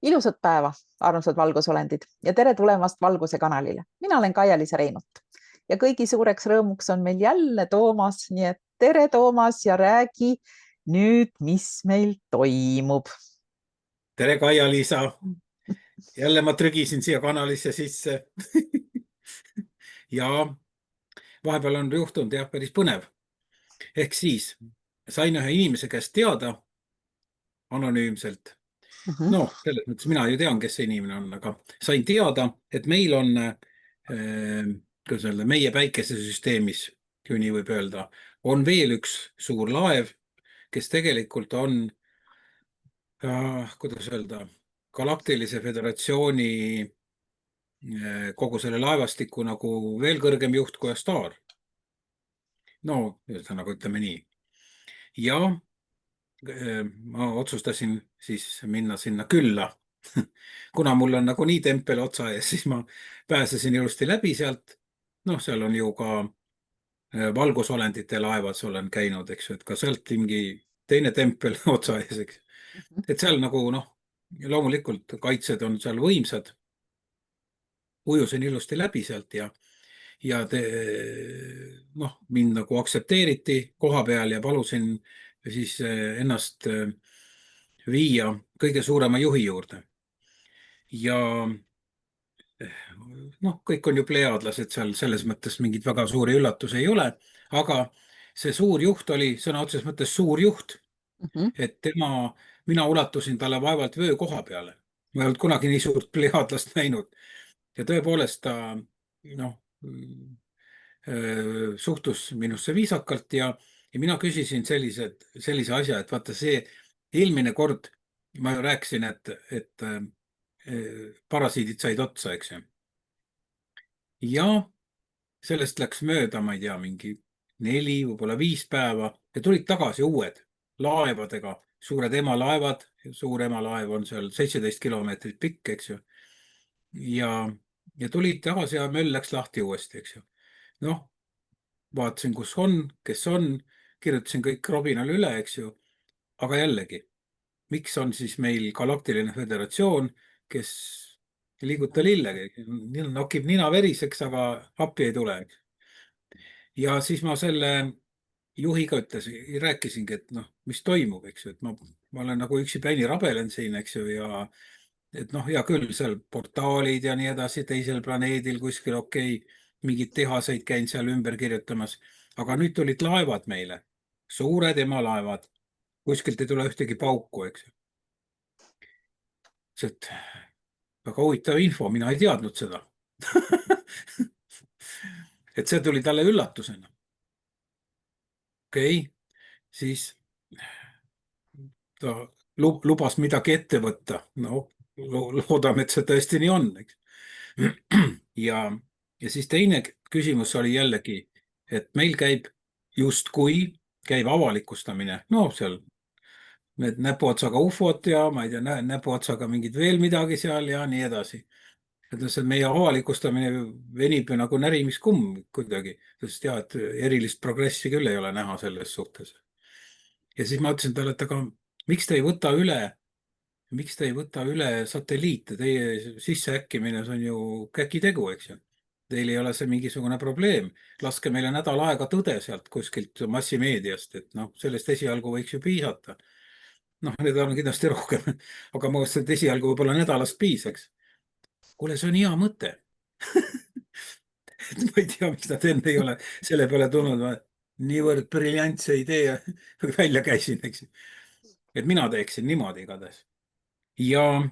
Ilusat päeva, armsad valgusolendid ja tere tulemast Valguse kanalile. Mina olen Kaia-Liisa Reinut ja kõigi suureks rõõmuks on meil jälle Toomas, nii et tere Toomas ja räägi nüüd, mis meil toimub. Tere Kaia-Liisa. Jälle ma trügisin siia kanalisse sisse. Ja vahepeal on juhtunud jah päris põnev. Ehk siis sain ühe inimese käest teada anonüümselt. No, selles mõttes mina ju tean, kes see inimene on, aga sain teada, et meil on meie päikesesüsteemis, kui nii võib öelda, on veel üks suur laev, kes tegelikult on, kuidas öelda, Galaktilise Föderatsiooni kogu selle laevastiku nagu veel kõrgem juht kui Star. No, nagu ütleme nii. Ja ma otsustasin siis minna sinna külla. Kuna mul on nagu nii tempel otsa ees, siis ma pääsesin ilusti läbi sealt. Noh, seal on ju ka valgusolendite laevad olen käinud, eks ju, et ka sealt mingi teine tempel otsa ees, eks. Et seal nagu, noh, loomulikult kaitsed on seal võimsad. Ujusin ilusti läbi sealt ja mind nagu aktsepteeriti koha peal ja palusin siis ennast viia kõige suurema juhi juurde. Ja noh, kõik on ju pleadlased seal, selles mõttes mingid väga suuri üllatusi ei ole, aga see suur juht oli sõna otseses mõttes suur juht, et mina ulatusin talle vaevalt vöö koha peale. Ma ei olnud kunagi nii suurt pleadlast näinud ja tõepoolest ta suhtus minusse viisakalt ja mina küsisin sellise asja, et vaata see eelmine kord ma rääkisin, et parasiidid said otsa, eks ju. Ja sellest läks mööda, ma ei tea, mingi 4, võib-olla 5 päeva ja tulid tagasi uued laevadega, suured emalaevad, suur emalaev on seal 17 kilomeetrit pikk, eks ju. Ja tulid tagasi ja möll läks lahti uuesti, eks ju. Noh, vaatasin, kus on, kes on, kirjutasin kõik Robinale üle, eks ju. Aga jällegi, miks on siis meil Galaktiline Föderatsioon, kes ei liiguta lillegi, nokib nina veriseks, aga appi ei tule. Ja siis ma selle juhiga rääkisingi, et noh, mis toimub, eks ju, et ma olen nagu üksipäini rabelen siin, eks ju, ja et noh, hea küll, seal portaalid ja nii edasi, teisel planeedil kuskil okei, mingid tehaseid käin seal ümber kirjutamas, aga nüüd tulid laevad meile, suured emalaevad, kuskilt ei tule ühtegi pauku, eks ju. Et väga huvitav info, mina ei teadnud seda. Et see tuli talle üllatusena. Okei, siis ta lubas midagi ette võtta. No, loodame, et see tõesti nii on. Ja siis teine küsimus oli jällegi, et meil käib avalikustamine. No seal need näpuotsaga ufod ja ma ei tea, näpuotsaga mingid veel midagi seal ja nii edasi. Et meie avalikustamine venib nagu närimiskumm kuidagi, sest jah, et erilist progressi küll ei ole näha selles suhtes. Ja siis ma ütlesin talle, et aga miks te ei võta üle satelliite, teie sisseäkkimine on ju käkitegu, eks ju. Teil ei ole see mingisugune probleem. Laske meile nädal aega tõde sealt kuskilt massimeediast, et noh, sellest esialgu võiks ju piisata. Noh, need on kindlasti rohkem, aga ma mõtlesin, et esialgu võib-olla nädalast piisaks. Kuule, see on hea mõte. Ma ei tea, miks nad enne ei ole selle peale tulnud. Niivõrd briljantse idee välja käisin, eks. Et mina teeksin niimoodi igatahes. Ja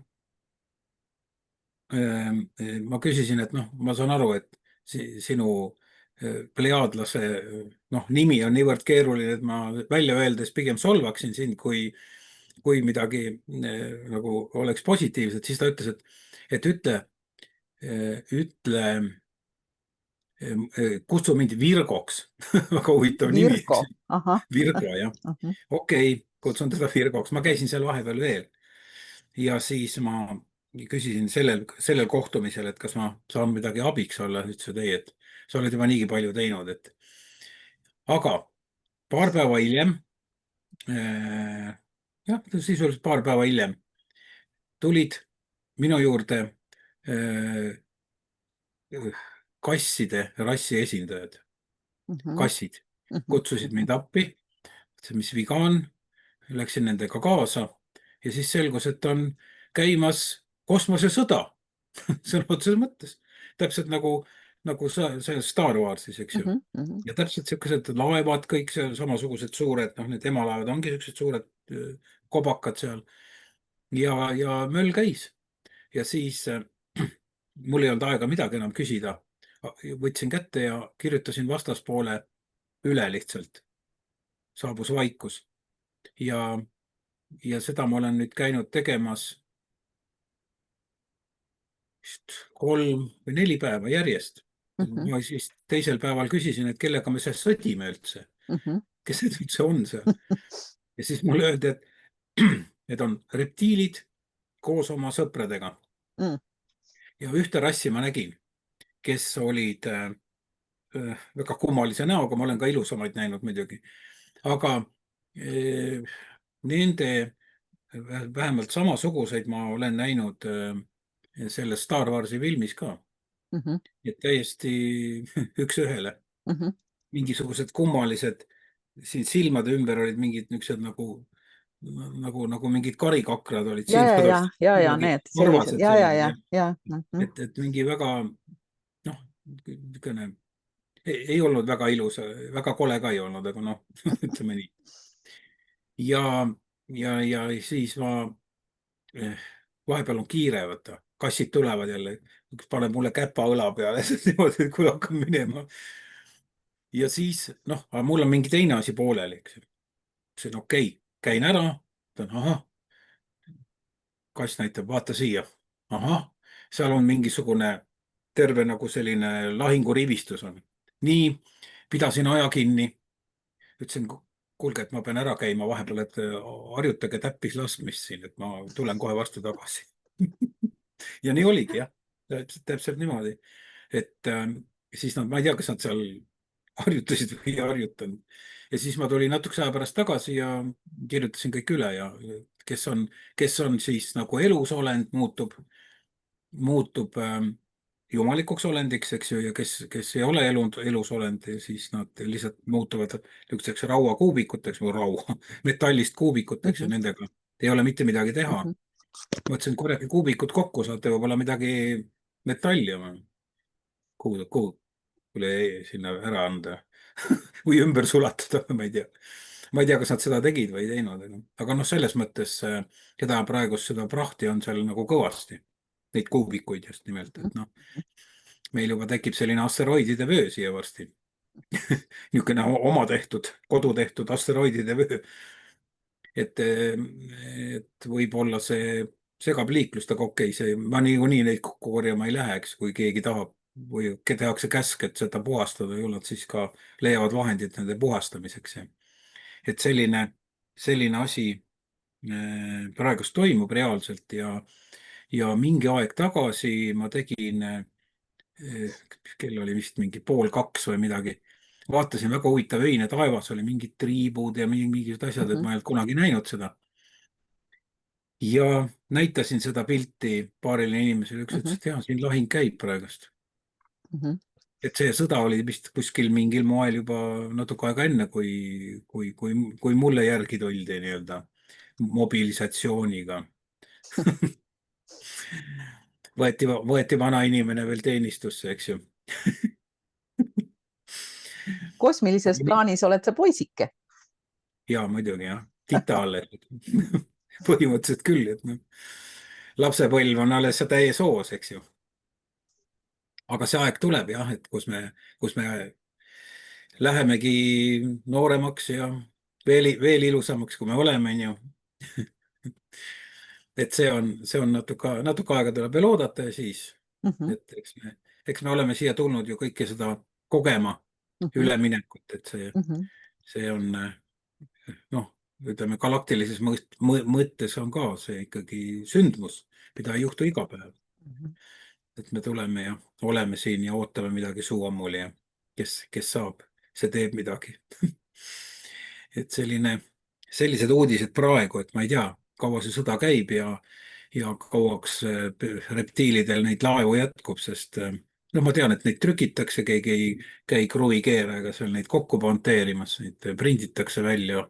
ma küsisin, et noh, ma saan aru, et sinu pleadlase nimi on niivõrd keeruline, et ma välja öeldes pigem solvaksin sind, kui midagi nagu oleks positiivset. Siis ta ütles, et ütle, kutsu mind Virgoks. Väga huvitav nimi. Virgo, jah. Okei, kutsun teda Virgoks. Ma käisin seal vahepeal veel. Ja siis ma küsisin sellel kohtumisel, et kas ma saan midagi abiks olla. Ütles, et ei, et sa oled juba niigi palju teinud. Aga paar päeva hiljem, sisuliselt paar päeva hiljem tulid minu juurde kasside rassi esindajad, kassid, kutsusid mind appi, mis viga on, läksin nendega kaasa ja siis selgus, et on käimas kosmosesõda sõna otseses mõttes. Täpselt nagu see Star Warsis, eks ju. Ja täpselt sellised laevad, kõik seal samasugused suured, need emalaevad ongi sellised suured kobakad seal. Ja möll käis. Ja siis mul ei olnud aega midagi enam küsida. Võtsin kätte ja kirjutasin vastaspoole üle lihtsalt. Saabus vaikus. Ja seda ma olen nüüd käinud tegemas vist 3 või 4 päeva järjest. Ma siis teisel päeval küsisin, et kellega me seal sõdime üldse. Kes see üldse on seal? Ja siis mulle öeldi, et need on reptiilid koos oma sõpradega. Ja ühte rassi ma nägin, kes olid väga kummalise näoga, ma olen ka ilusamaid näinud muidugi. Aga nende vähemalt samasuguseid ma olen näinud selles Star Warsi filmis ka. Et täiesti üks ühele. Mingisugused kummalised, siin silmade ümber olid mingid niisugused nagu mingid karikakrad olid. Ja, need sellised. Ja. Et mingi väga, niisugune ei olnud väga ilus, väga kole ka ei olnud, aga ütleme nii. Ja siis ma vahepeal on kiire, võtta. Kassid tulevad jälle, üks paneb mulle käpa õla peale, niimoodi, et kui hakkab minema. Ja siis, aga mul on mingi teine asi pooleli, eks. See on okei, käin ära, kass näitab, vaata siia. Seal on mingisugune terve nagu selline lahingurivistus on. Nii, pidasin aja kinni. Ütlesin, kuulge, et ma pean ära käima vahepeal, et harjutage täppis laskmist siin, et ma tulen kohe vastu tagasi. Ja nii oligi, jah. Täpselt niimoodi. Et siis ma ei tea, kas nad seal harjutasid või ei harjutanud. Ja siis ma tulin natukese aja pärast tagasi ja kirjutasin kõik üle ja kes on siis nagu elusolend, muutub jumalikuks olendiks, eks ju, ja kes ei ole elusolend, siis nad lihtsalt muutuvad niisuguseks rauakuubikuteks või metallist kuubikuteks ja nendega ei ole mitte midagi teha. Mõtlesin, korjage kuubikud kokku, saate võib-olla midagi metalli oma. Kuhu tuli sinna ära anda või ümber sulatada, ma ei tea. Ma ei tea, kas nad seda tegid või ei teinud. Aga selles mõttes seda prahti on seal nagu kõvasti. Neid kuubikuid just nimelt. Et meil juba tekib selline asteroidide vöö siia varsti. Niisugune oma tehtud, kodutehtud asteroidide vöö. Et võib-olla see segab liiklust, aga okei, ma niikuinii neid kokku korjama ei läheks, kui keegi tahab või tehakse käsk, et seda puhastada, ju nad siis ka leiavad vahendid nende puhastamiseks. Et selline asi praegust toimub reaalselt ja mingi aeg tagasi ma tegin, kell oli vist mingi 1:30 või midagi, vaatasin väga huvitav öine taevas, oli mingid triibud ja mingid asjad, et ma ei olnud kunagi näinud seda. Ja näitasin seda pilti paarile inimesele, üks ütles, et jah, siin lahing käib praegust. Et see sõda oli vist kuskil mingil moel juba natuke aega enne, kui mulle järgi tuldi nii-öelda mobilisatsiooniga. Võeti vana inimene veel teenistusse, eks ju. Kosmilises plaanis oled sa poisike? Jaa, muidugi jah. Tita alles. Põhimõtteliselt küll, et lapsepõlv on alles täies hoos, eks ju. Aga see aeg tuleb jah, et kus me lähemegi nooremaks ja veel ilusamaks, kui me oleme, on ju. Et see on natuke aega tuleb veel oodata ja siis, et eks me oleme siia tulnud ju kõike seda kogema üleminekut, et see on, ütleme, galaktilises mõttes on ka see ikkagi sündmus, mida ei juhtu iga päev. Et me tuleme ja oleme siin ja ootame midagi suu ammuli ja kes saab, see teeb midagi. Et sellised uudised praegu, et ma ei tea, kaua see sõda käib ja ja kauaks reptiilidel neid laevu jätkub, sest no ma tean, et neid trükitakse, keegi ei käi kruvikeerajaga seal neid kokku monteerimas, neid prinditakse välja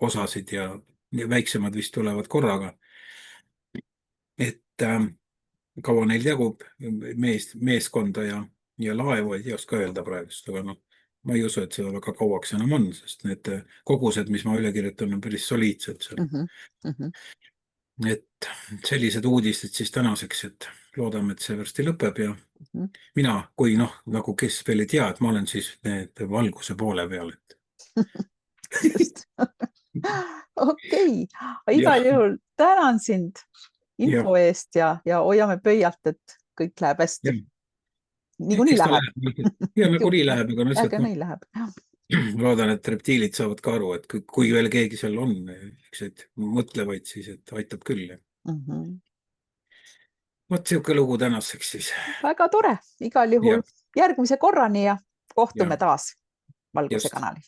osasid ja väiksemad vist tulevad korraga. Et kaua neil jagub meeskonda ja laevu ei oska öelda praegust, aga noh, ma ei usu, et seda väga kauaks enam on, sest need kogused, mis ma üle kirjutan, on päris soliidsed seal. Et sellised uudised siis tänaseks, et loodame, et see varsti lõpeb ja mina, kui noh, nagu kes veel ei tea, et ma olen siis need valguse poole peal. Just. Okei, igal juhul tänan sind info eest ja hoiame pöialt, et kõik läheb hästi. Niikuinii läheb. Ja nagunii läheb, aga no lihtsalt nii läheb. loodan, et reptiilid saavad ka aru, et kui veel keegi seal on, üks mõtlevaid siis, et aitab küll. Vot siuke lugu tänaseks siis. Väga tore, igal juhul järgmise korrani ja kohtume taas Valguse kanalil.